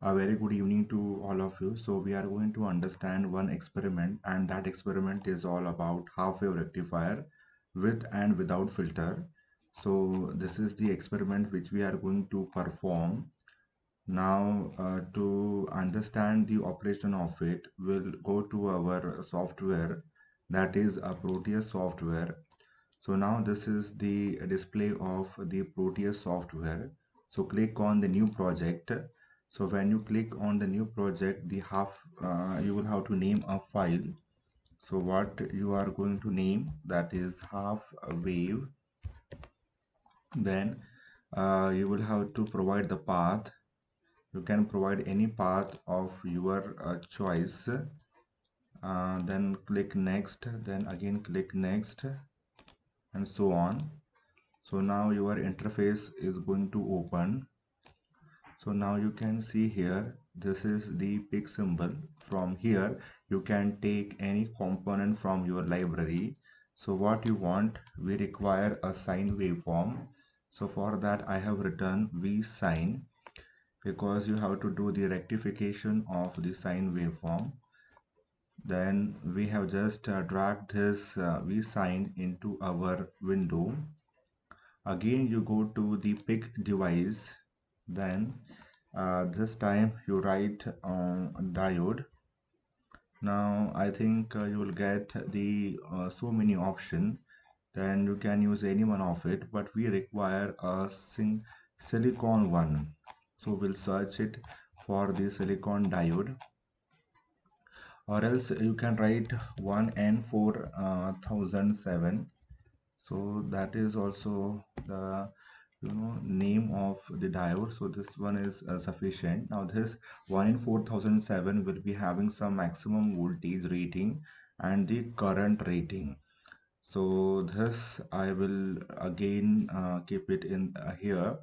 A very good evening to all of you. So we are going to understand one experiment, and that experiment is all about half-wave rectifier with and without filter. So this is the experiment which we are going to perform. Now, to understand the operation of it, we'll go to our software, that is a Proteus software. So now this is the display of the Proteus software. So click on the new project. So when you click on the new project, you will have to name a file. So what you are going to name, that is half wave. Then you will have to provide the path. You can provide any path of your choice. Then click next, then again click next, and so on. So now your interface is going to open. So now you can see here, this is the pick symbol. From here you can take any component from your library. So what you want, we require a sine waveform. So for that I have written v sine, because you have to do the rectification of the sine waveform. Then we have just dragged this v sine into our window. Again you go to the pick device. Then this time you write diode. Now I think you will get the so many option. Then you can use any one of it, but we require a silicon one. So we'll search it for the silicon diode, or else you can write 1N4007. So that is also the name of the diode. So this one is sufficient. Now this 1 in 4007 will be having some maximum voltage rating and the current rating. So this I will again keep it in here.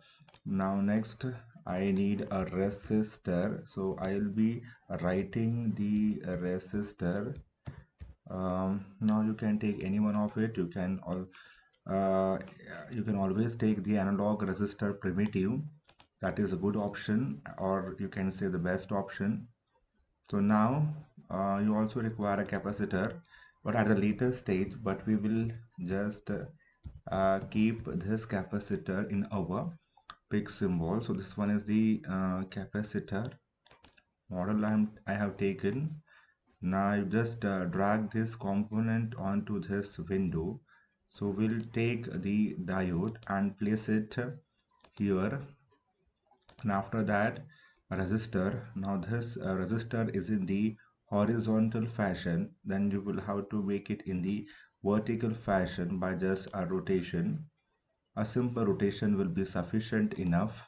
Now next I need a resistor, so I'll be writing the resistor. Now you can take any one of it. Uh, you can always take the analog resistor primitive. That is a good option, or you can say the best option. So now you also require a capacitor, but at the later stage. But we will just keep this capacitor in our pick symbol. So this one is the capacitor model I have taken. Now you just drag this component onto this window. So we'll take the diode and place it here, and after that a resistor. Now this resistor is in the horizontal fashion, then you will have to make it in the vertical fashion by just a rotation. A simple rotation will be sufficient enough.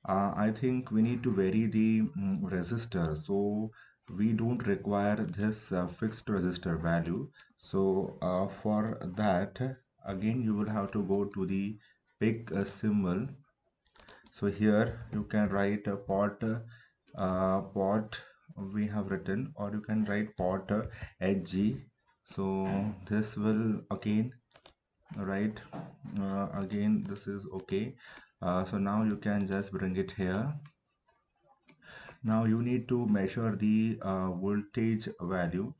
I think we need to vary the resistor, so we don't require this fixed resistor value. So for that, again you will have to go to the pick symbol. So here you can write a pot we have written, or you can write pot hg. So this will again write again this is okay. So now you can just bring it here. Now you need to measure the voltage value.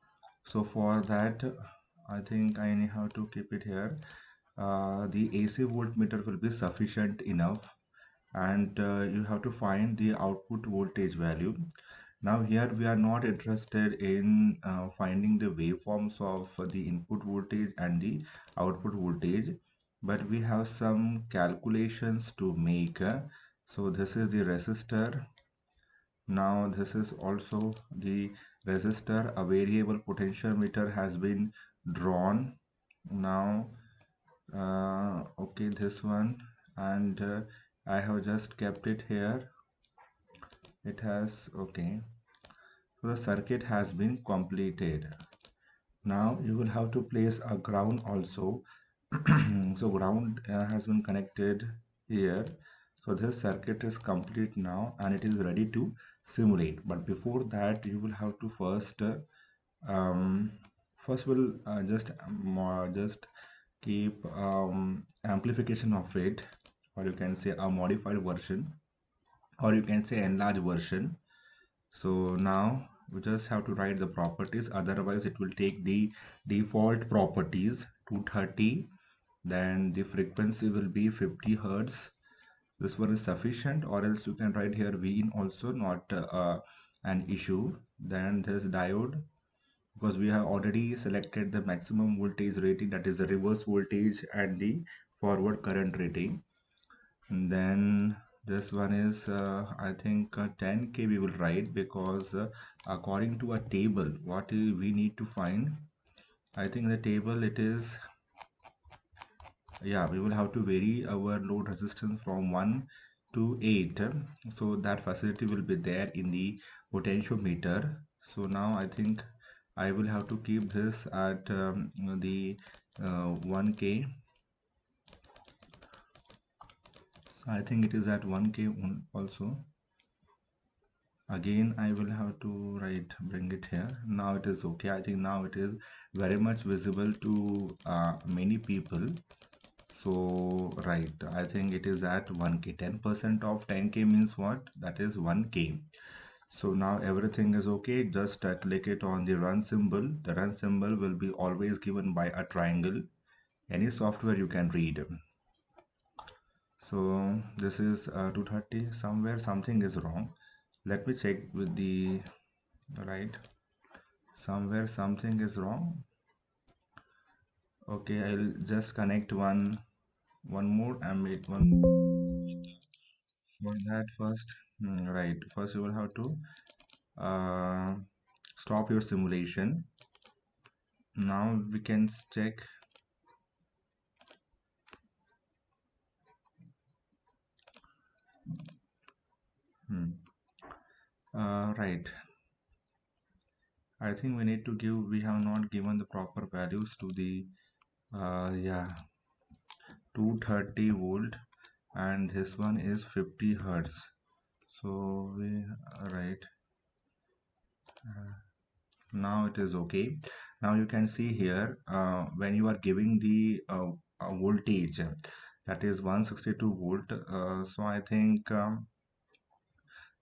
So for that I think I have to keep it here. The AC voltmeter will be sufficient enough, and you have to find the output voltage value. Now here we are not interested in finding the waveforms of the input voltage and the output voltage, but we have some calculations to make. So this is the resistor. Now this is also the resistor. A variable potentiometer has been drawn. Now okay, this one, and I have just kept it here. It has okay. So the circuit has been completed. Now you will have to place a ground also. So ground has been connected here. So this circuit is complete now, and it is ready to simulate. But before that you will have to um, first we'll just keep amplification of it, or you can say a modified version or you can say enlarged version. So now we just have to write the properties, otherwise it will take the default properties 230, then the frequency will be 50 hertz. This one is sufficient, or else you can write here V in also, not an issue. Then this diode, because we have already selected the maximum voltage rating, that is the reverse voltage and the forward current rating. And then this one is I think 10k we will write, because according to a table what we need to find, I think the table it is, yeah, we will have to vary our load resistance from 1 to 8, so that facility will be there in the potentiometer. So now I think I will have to keep this at the 1k. So I think it is at 1k also. Again I will have to write, bring it here. Now it is okay. I think now it is very much visible to many people. So right, I think it is at 1k. 10% of 10k means what? That is 1k. So now everything is okay. Just click it on the run symbol. The run symbol will be always given by a triangle. Any software you can read. So this is 230. Somewhere something is wrong. Let me check with the right. Somewhere something is wrong. Okay, I'll just connect one more and make one for that first. Right, first you will have to uh, stop your simulation. Now we can check. Right, I think we need to give, we have not given the proper values to the yeah, 230 volt, and this one is 50 hertz. So we right, now it is okay. Now you can see here when you are giving the voltage, that is 162 volt. So I think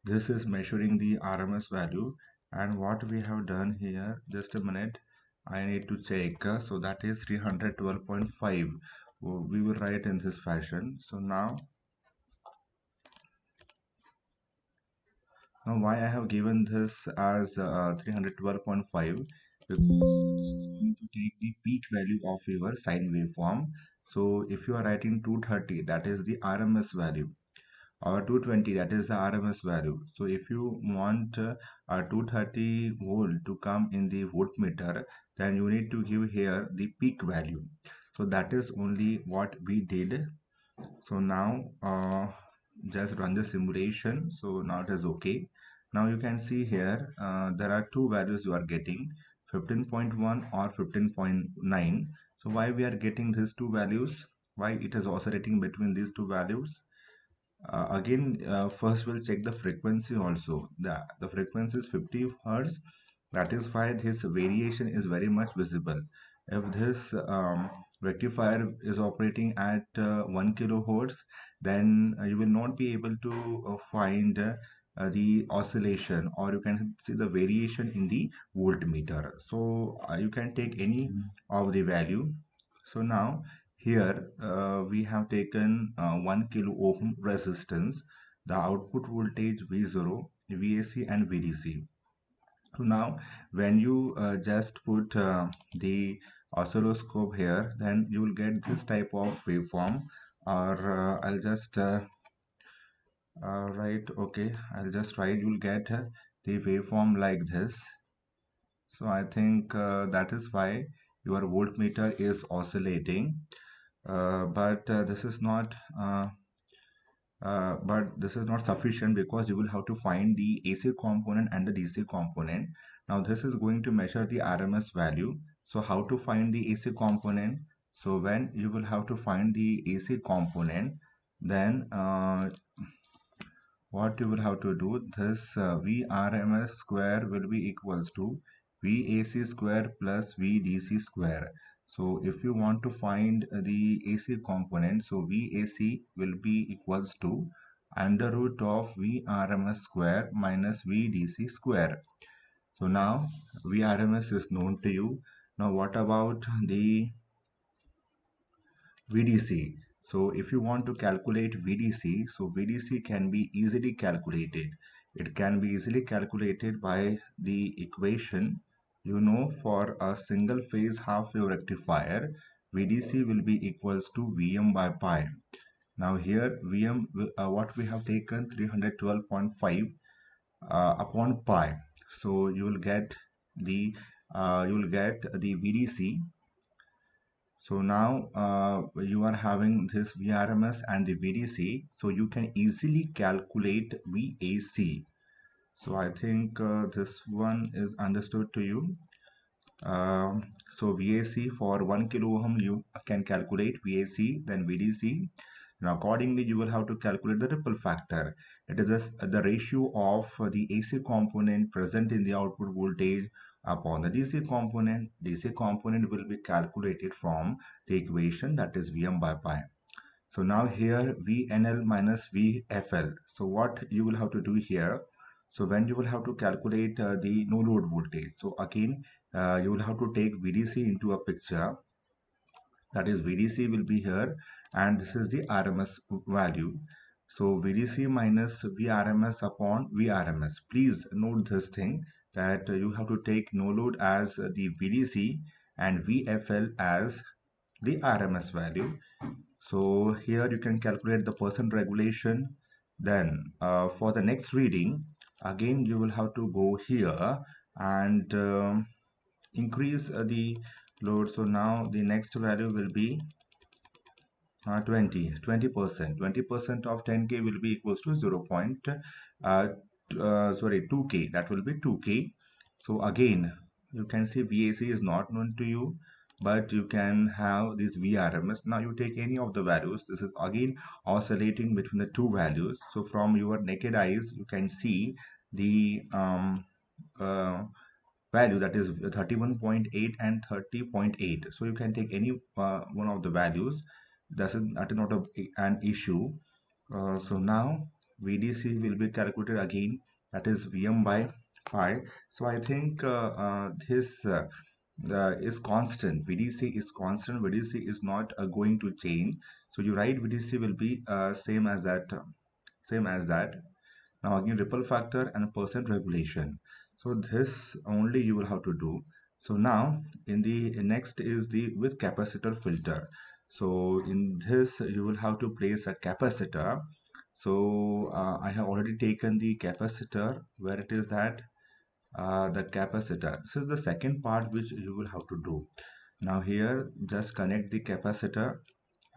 this is measuring the RMS value. And what we have done here, just a minute, I need to check. So that is 312.5. We will write in this fashion. So now why I have given this as 312.5, because this is going to take the peak value of your sine waveform. So if you are writing 230, that is the RMS value, or 220, that is the RMS value. So if you want a 230 volt to come in the voltmeter, then you need to give here the peak value. So that is only what we did. So now just run the simulation. So now it is okay. Now you can see here there are two values you are getting, 15.1 or 15.9. So why we are getting these two values? Why it is oscillating between these two values? Again, first we'll check the frequency also. The frequency is 50 hertz. That is why this variation is very much visible. If this rectifier is operating at 1 kilohertz, then you will not be able to find the oscillation, or you can see the variation in the voltmeter. So you can take any of the value. So now here we have taken 1 kilo ohm resistance, the output voltage V0, VAC and VDC. So now when you just put the oscilloscope here, then you will get this type of waveform. Or I'll just write, okay, I'll just write, you'll get the waveform like this. So I think that is why your voltmeter is oscillating. But this is not sufficient, because you will have to find the AC component and the DC component. Now this is going to measure the RMS value. So how to find the AC component? So when you will have to find the AC component, then what you will have to do, this Vrms square will be equals to Vac square plus Vdc square. So if you want to find the AC component, so Vac will be equals to under root of Vrms square minus Vdc square. So now Vrms is known to you. Now what about the VDC? So if you want to calculate VDC, so VDC can be easily calculated. It can be easily calculated by the equation, for a single phase half wave rectifier, VDC will be equals to Vm by pi. Now here Vm, what we have taken 312.5 upon pi. So the you will get the VDC. So now you are having this VRMS and the VDC, so you can easily calculate VAC. So I think this one is understood to you. So VAC for 1 kilo ohm you can calculate VAC, then VDC. Now accordingly you will have to calculate the ripple factor. It is the ratio of the AC component present in the output voltage upon the DC component. DC component will be calculated from the equation, that is Vm by pi. So now here VNL minus VFL. So what you will have to do here, so when you will have to calculate the no load voltage, so again you will have to take VDC into a picture, that is VDC will be here, and this is the RMS value. So VDC minus VRMS upon VRMS. Please note this thing, that you have to take no load as the VDC and VFL as the RMS value. So here you can calculate the percent regulation. Then for the next reading, again you will have to go here and increase the load. So now the next value will be 20% of 10k will be equals to 2k, that will be 2k. So again you can see VAC is not known to you, but you can have this VRMS. Now you take any of the values. This is again oscillating between the two values, so from your naked eyes you can see the uh, value, that is 31.8 and 30.8. So you can take any one of the values. That is not an issue. So now VDC will be calculated again, that is Vm by pi. So I think this is constant. VDC is constant. VDC is not going to change. So you write VDC will be same as that. Same as that. Now again ripple factor and percent regulation. So this only you will have to do. So now in the next is the with capacitor filter. So in this you will have to place a capacitor. So I have already taken the capacitor. Where it is that the capacitor. This is the second part which you will have to do. Now here just connect the capacitor.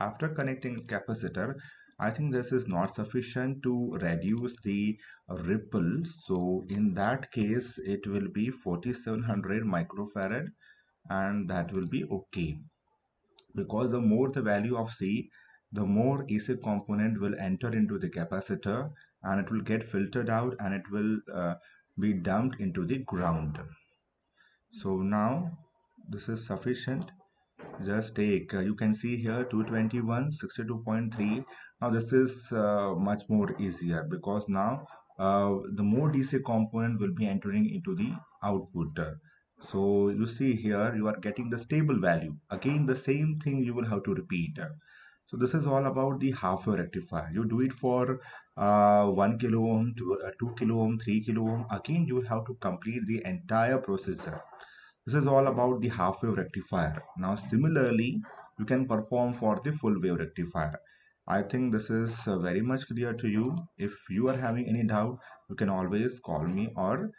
After connecting capacitor, I think this is not sufficient to reduce the ripple. So in that case, it will be 4700 microfarad, and that will be okay. Because the more the value of C, the more AC component will enter into the capacitor, and it will get filtered out, and it will be dumped into the ground. So now this is sufficient. Just take, you can see here 221, 62.3. Now this is much more easier, because now the more DC component will be entering into the output. So you see here you are getting the stable value. Again the same thing you will have to repeat. So this is all about the half wave rectifier. You do it for 1 kilo ohm, 2 kilo ohm, 3 kilo ohm. Again you will have to complete the entire procedure. This is all about the half wave rectifier. Now similarly, you can perform for the full wave rectifier. I think this is very much clear to you. If you are having any doubt, you can always call me or